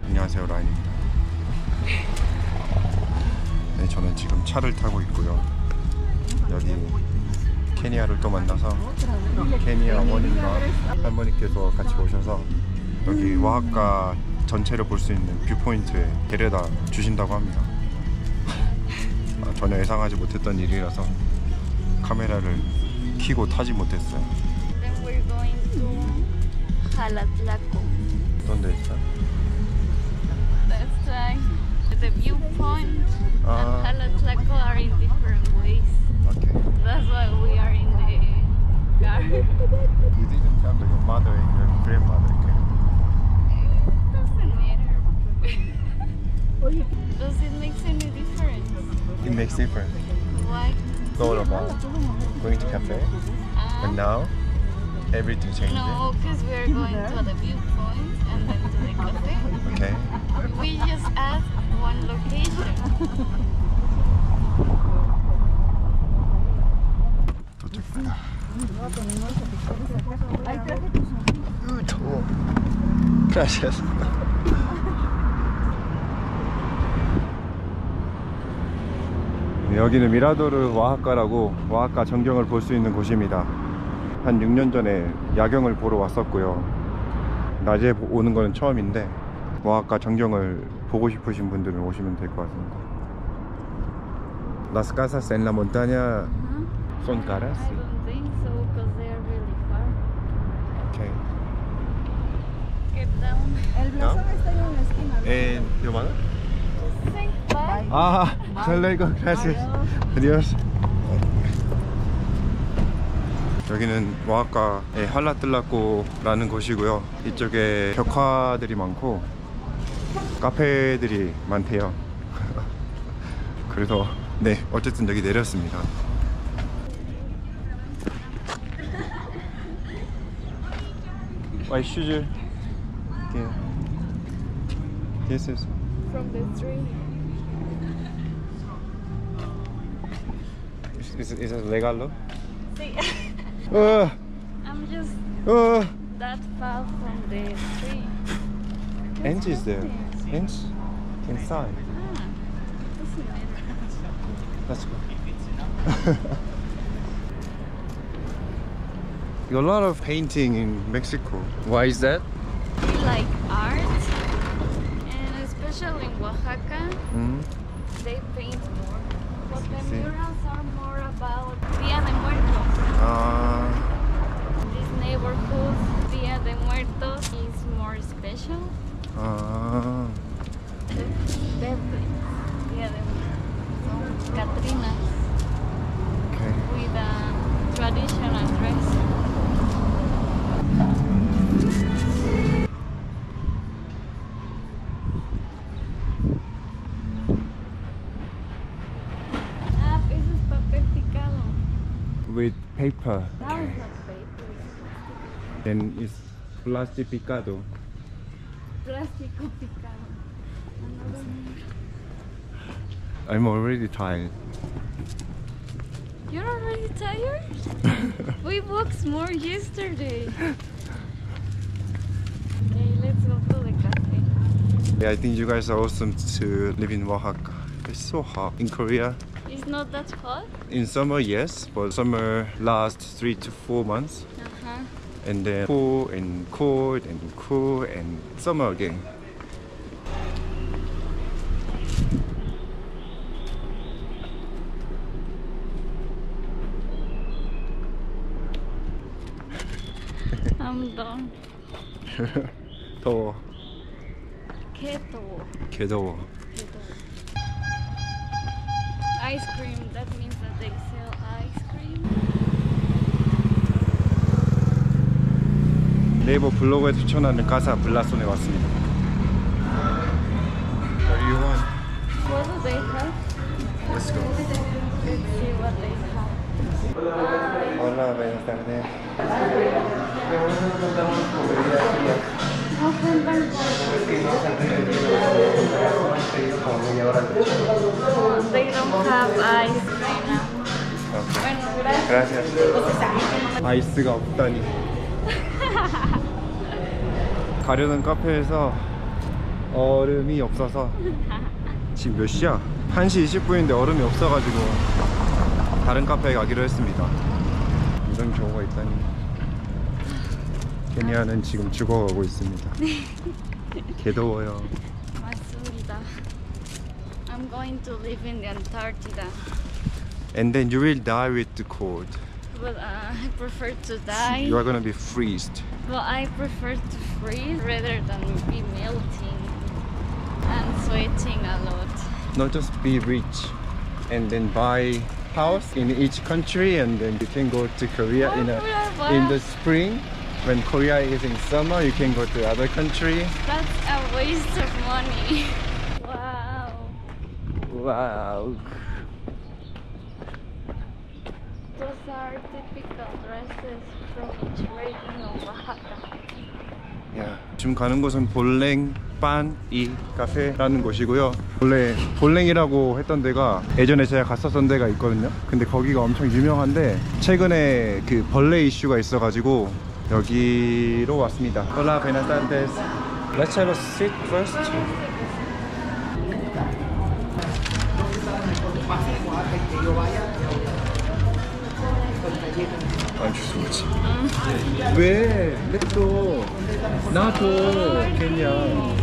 안녕하세요, 라인입니다. 네, 저는 지금 차를 타고 있고요. 여기 케니아를 또 만나서 케니아 원인가 할머니께서 같이 오셔서 여기 오아하카 전체를 볼 수 있는 뷰포인트에 데려다 주신다고 합니다. 전혀 예상하지 못했던 일이라서 카메라를 켜고 타지 못했어요. Then we're going to Jalatlaco. ¿Dónde está? That's why the viewpoint and Jalatlaco are in different ways. Okay. That's why we are in the car. You didn't tell your mother and your grandmother. It doesn't matter. Does it make any difference? It makes difference. Why? Thought about going to cafe, and now everything changed. No, because we're going to the viewpoint and then to the cafe. Okay. We just asked one location. 도착했다. 더워. Gracias. 여기는 미라도르 오아하카라고 오아하카 전경을 볼 수 있는 곳입니다. 한 6년 전에 야경을 보러 왔었고요. 낮에 오는 거는 처음인데 오아하카 전경을 보고 싶으신 분들은 오시면 될 것 같습니다. Las casas en la montaña son caras? I don't think so because they are really far. Okay. Get down. El blasón está ahí en la esquina. ¿Yo mano? Say bye. 아, 잘 lego, gracias. Adiós. 여기는 오아하카의 할라틀라코라는 곳이고요. 이쪽에 벽화들이 많고 카페들이 많대요. 그래서 네, 어쨌든 여기 내렸습니다. My shoes. Okay. This is. From the tree. Is it legal? See, Uh, I'm just uh. that far from the tree. Ants is there. Ants inside. Ah, doesn't matter. Let's go. A lot of painting in Mexico. Why is that? We like art, and especially in Oaxaca, they paint more. But the murals are more about Dia de Muertos. This neighborhood, Dia de Muertos, is more special. Pepe, Dia de Muertos. Catrinas Okay. with a traditional dress. Eso es papel picado. With paper. That is not paper. Then it's plastic picado. Plástico picado. I'm already tired. You're already tired? We walked more yesterday. Okay, let's go to the cafe. Yeah, I think you guys are awesome to live in Oaxaca. It's so hot in Korea. It's not that hot? In summer, yes, but summer lasts 3 to 4 months. And then cool and cold and cool and summer again. I'm done. 더워. Keto. 개더워. Ice cream, that means that they sell ice cream. 네이버 블로그에 추천하는 가사 블라손에 왔습니다. What do you want? What do they have? Let's go. Let's see what they have. Hola, buenas tardes. They don't have ice right now. Okay. Gracias. 아이스가 없다니. 가려는 카페에서 얼음이 없어서 지금 몇 시야? 1시 20분인데 얼음이 없어가지고 다른 카페에 가기로 했습니다. 이런 경우가 있다니. 케냐는 지금 죽어가고 있습니다. 개더워요. 맞습니다. I'm going to live in the Antarctica. And then you will die with the cold. But I prefer to die. You are gonna be freezed. Well, I prefer to freeze rather than be melting and sweating a lot. Not just be rich and then buy house in each country, and then you can go to Korea in the spring. When Korea is in summer, you can go to other country. That's a waste of money. Wow. Wow. Those are typical dresses from each region of Oaxaca. 야, 지금 가는 곳은 볼랭 빤이 카페라는 곳이고요. 원래 볼랭이라고 했던 데가 예전에 제가 갔었던 데가 있거든요. 근데 거기가 엄청 유명한데 최근에 그 벌레 이슈가 있어가지고 여기로 왔습니다. Hola, buenas tardes. Let's have a seat first. 안 주소 뭐지? 왜? 냅둬. 놔둬. 그냥.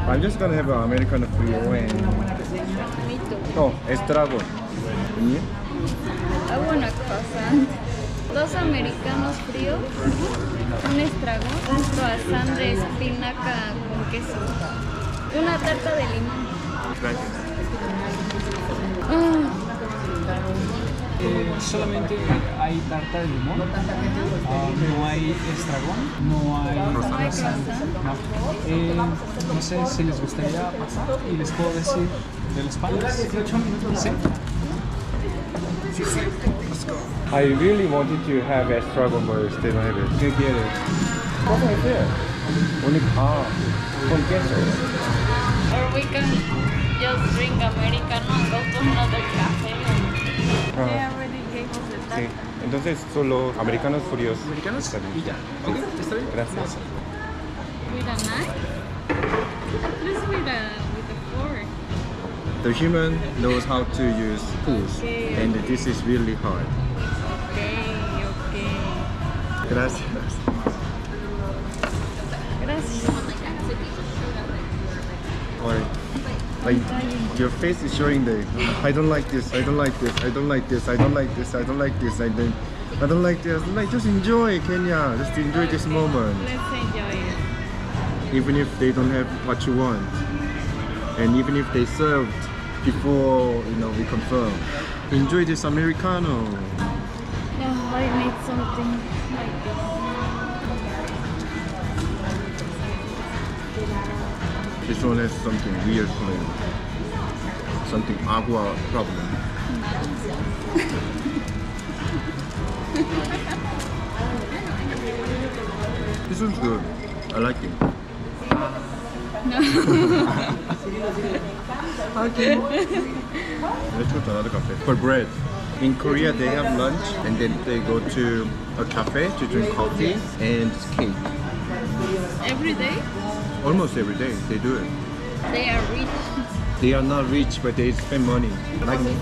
I'm just gonna have an Americano frio and Me too. oh, estragon. ¿Y? I want a croissant. Dos americanos fríos, un estragón, un croissant de espinaca con queso, una tarta de limón. Solamente hay tarta de limón, no hay estragón, no hay croissant. No sé si les gustaría pasar y les puedo decir de los panes. ¿Sí? I really wanted to have estragon, but still don't have it. Can't get it. What is it? Only con queso. Or we can just drink americano and go to another cafe. They already gave us the Sí. tarta. Entonces solo americanos fríos. ¿Americanos? Está bien. Y ya. ¿Ok? ¿Está bien? Gracias. With a knife? At least with a fork. The human knows how to use tools, Okay. and this is really hard. Okay. Gracias. Gracias. Or, like your face is showing the I don't like this, I don't like this, I don't like this, I don't like this, I don't like this, and then I don't like this. Like just enjoy Kenya, just enjoy this moment. Let's enjoy it. Even if they don't have what you want, and even if they served before we confirm. Enjoy this Americano. Oh, I need something like this. This one has something weird flavor. Something agua problem. This one's good. I like it. Okay. Let's go to another cafe. For bread. In Korea they have lunch and then they go to a cafe to drink coffee and cake. Every day? Almost every day they do it. They are rich. They are not rich, but they spend money. Like me.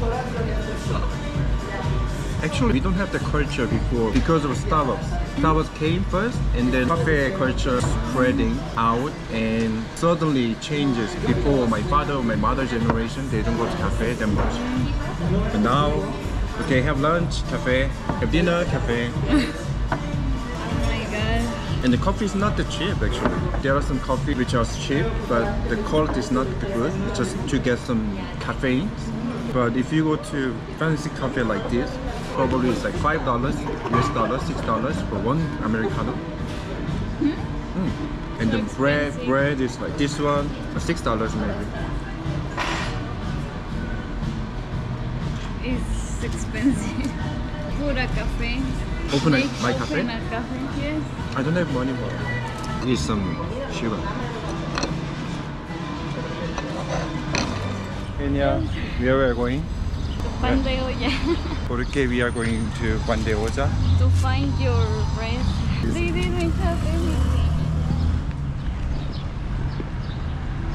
Actually, we don't have the culture before because of Starbucks. Starbucks came first, and then cafe culture spreading out, and suddenly changes. Before my father or my mother generation, they don't go to cafe that much. But now, okay, have lunch, cafe, have dinner, cafe. Oh my god. And the coffee is not that cheap actually. There are some coffee which are cheap, but the quality is not good, just to get some caffeine. But if you go to fancy cafe like this, probably it's like $5 US dollars, $6 for one Americano. And So the expensive. bread is like this one, $6 maybe. It's expensive. Pura cafe. Open They my cafe? open a cafe, yes. I don't have money for it. Need some sugar. Kenya, where we are going? Pan de olla. Porque we are going to Pan de Olla. To find your bread. They didn't have anything.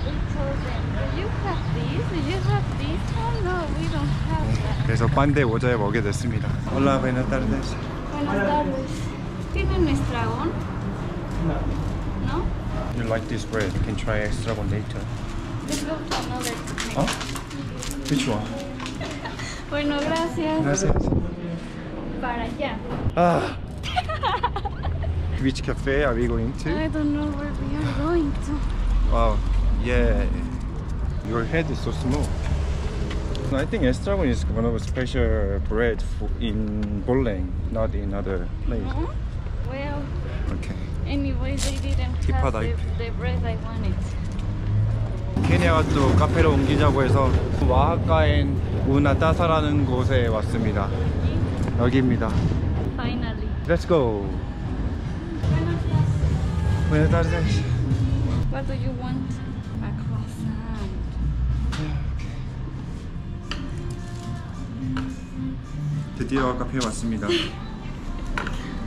We told them, do you have this? Do you have this? Oh no, we don't have that. 그래서 Pan de Olla에 오게 됐습니다. Hola, buenas tardes. Buenas tardes. ¿Tienen estragón? No? You like this bread? You can try estragon later. Let's go to another place. Huh? Which one? Bueno, gracias. Gracias. Para allá. Ah. Which cafe are we going I to? don't know where we are going to. Wow. Yeah. Your head is so small. I think estragon is one of the special bread in Boleng, not in other place. No? Well, Okay. anyway, they didn't Tipa have the bread I wanted. 케냐가 또 카페로 옮기자고 해서 오아하카엔 우나타사라는 곳에 왔습니다. 여기입니다. Finally. Let's go. Buenas tardes. What do you want? A croissant. 드디어 카페에 왔습니다.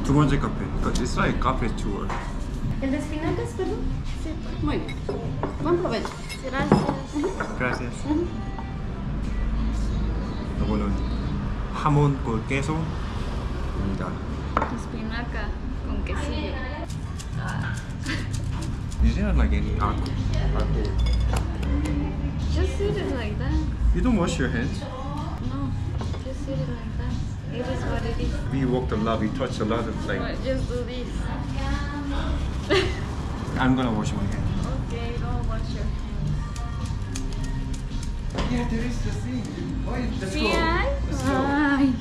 두 번째 카페. It's like cafe tour. ¿El de espinacas, perdón? Sí. Muy bien. Buen provecho. Gracias. Gracias. 이거는 하몬 깨소입니다. Espinaca con quesillo. Is there like any alcohol? Just eat it like that. You don't wash your hands. No, just eat it like that. It is what it is. We walked a lot. We touched a lot of like. But just do this. I'm gonna wash my hands. Okay, don't wash your hands. Yeah, there is the thing. Why? Let's Sí hay. Ay.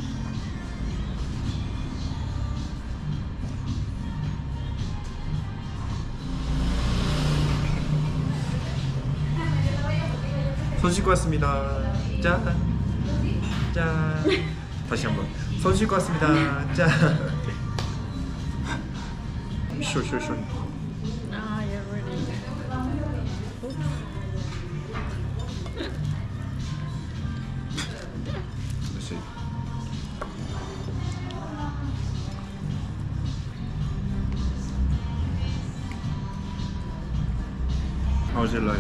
손 씻고 왔습니다. 짠. 짠. 다시 한번. 손 씻고 왔습니다. 짠. Sure. Ah, you're ready. Oops. Let's see. How's it like?